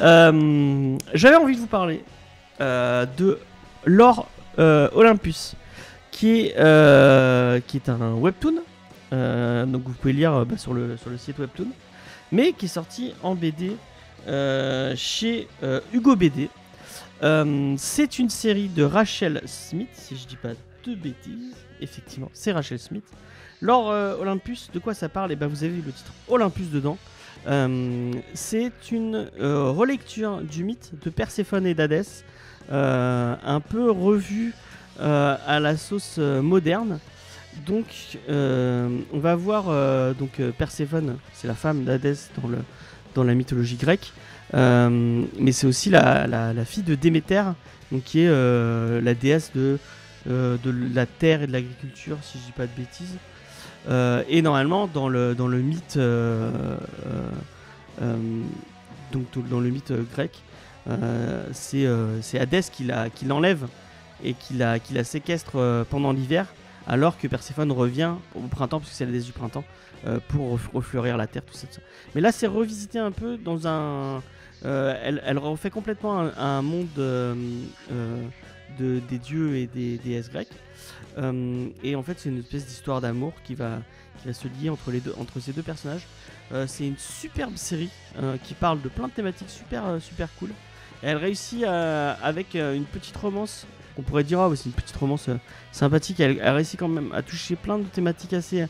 J'avais envie de vous parler de Lore Olympus, qui est un webtoon. Donc vous pouvez lire sur le site webtoon, mais qui est sorti en BD chez Hugo BD. C'est une série de Rachel Smith, si je dis pas de bêtises. Effectivement, c'est Rachel Smith. Lore Olympus, de quoi ça parle? Et ben vous avez vu le titre Olympus dedans. C'est une relecture du mythe de Perséphone et d'Hadès, un peu revu à la sauce moderne. Donc on va voir Perséphone, c'est la femme d'Hadès dans la mythologie grecque, mais c'est aussi la fille de Déméter, donc qui est la déesse de la terre et de l'agriculture, si je dis pas de bêtises. Et normalement dans le mythe dans le mythe grec, c'est Hadès qui l'enlève et qui la séquestre pendant l'hiver, alors que Perséphone revient au printemps, puisque c'est la déesse du printemps, pour refleurir la terre, tout ça. Mais là c'est revisité un peu dans un... elle refait complètement un monde des dieux et des déesses grecques. Et en fait c'est une espèce d'histoire d'amour qui va se lier entre ces deux personnages. C'est une superbe série qui parle de plein de thématiques super cool. Et elle réussit avec une petite romance, on pourrait dire c'est une petite romance sympathique. Elle réussit quand même à toucher plein de thématiques assez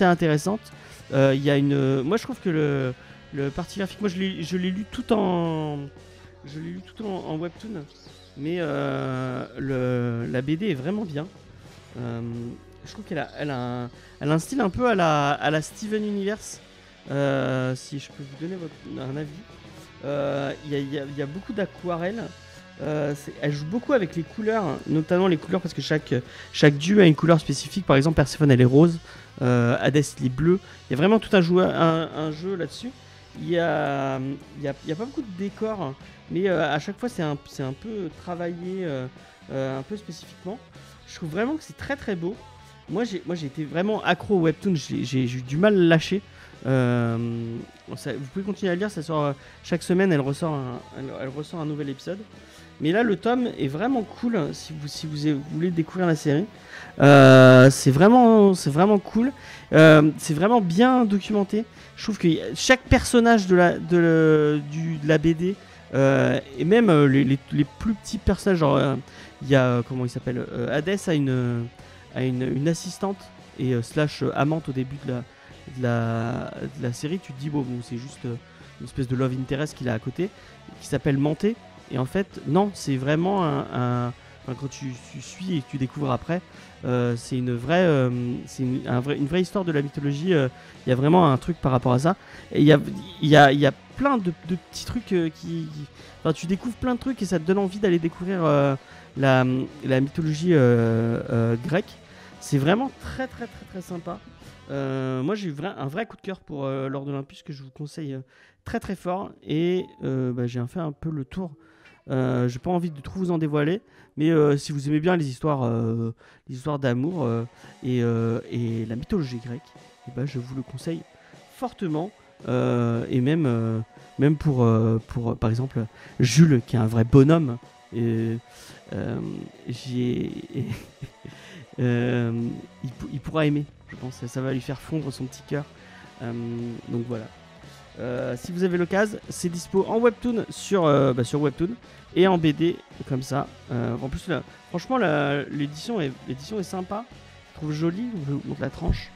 intéressantes. Il y a moi je trouve que le parti graphique, moi je l'ai lu tout en webtoon, mais la BD est vraiment bien. Je trouve qu'elle a un style un peu à la Steven Universe, si je peux vous donner un avis. Il y a beaucoup d'aquarelles. Elle joue beaucoup avec les couleurs, notamment les couleurs, parce que chaque dieu a une couleur spécifique. Par exemple, Perséphone elle est rose, Hadès il est bleu. Il y a vraiment tout un jeu là-dessus. Il y a pas beaucoup de décors, mais à chaque fois c'est un peu travaillé un peu spécifiquement. Je trouve vraiment que c'est très beau. Moi j'ai été vraiment accro au webtoon, j'ai eu du mal à lâcher. Vous pouvez continuer à lire, ça sort chaque semaine, elle ressort un nouvel épisode. Mais là le tome est vraiment cool si vous voulez découvrir la série. C'est vraiment cool. C'est vraiment bien documenté. Je trouve que chaque personnage de la BD, et même les plus petits personnages, genre il y a comment il s'appelle, Hadès a une assistante et slash amante au début de la série. Tu te dis bon c'est juste une espèce de love interest qu'il a à côté, qui s'appelle Manté. Et en fait non, c'est vraiment quand tu suis et que tu découvres après, c'est une vraie histoire de la mythologie. Il y a vraiment un truc par rapport à ça. Et il y a plein de petits trucs tu découvres plein de trucs et ça te donne envie d'aller découvrir la mythologie grecque. C'est vraiment très sympa. Moi j'ai eu un vrai coup de cœur pour Lore d'Olympus, que je vous conseille très fort. Et j'ai fait un peu le tour. J'ai pas envie de trop vous en dévoiler, mais si vous aimez bien les histoires d'amour et la mythologie grecque, je vous le conseille fortement. Et même pour par exemple Jules, qui est un vrai bonhomme. Il pourra aimer, je pense. Ça va lui faire fondre son petit cœur. Donc voilà. Si vous avez l'occasion, c'est dispo en webtoon sur webtoon et en BD comme ça. En plus là, franchement l'édition est sympa. Je trouve jolie. Je vous montre la tranche.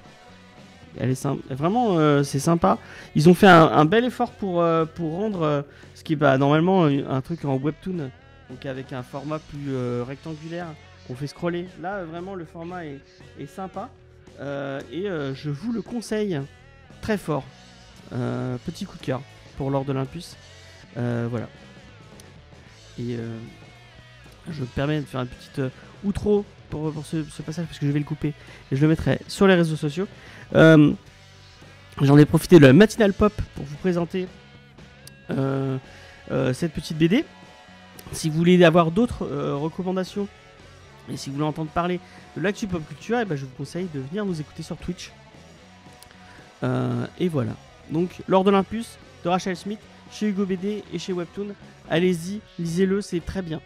Elle est sympa. Vraiment c'est sympa. Ils ont fait un bel effort pour rendre ce qui est normalement un truc en webtoon, donc avec un format plus rectangulaire qu'on fait scroller. Là vraiment le format est sympa, et je vous le conseille très fort. Petit coup de cœur pour Lore d'Olympus. Voilà. Et je me permets de faire une petite outro pour ce passage, parce que je vais le couper et je le mettrai sur les réseaux sociaux. J'en ai profité de la matinale pop pour vous présenter cette petite BD. Si vous voulez avoir d'autres recommandations, et si vous voulez entendre parler de l'actu pop culture, je vous conseille de venir nous écouter sur Twitch. Et voilà. Donc Lore d'Olympus de Rachel Smith, chez Hugo BD et chez Webtoon. Allez-y, lisez-le, c'est très bien.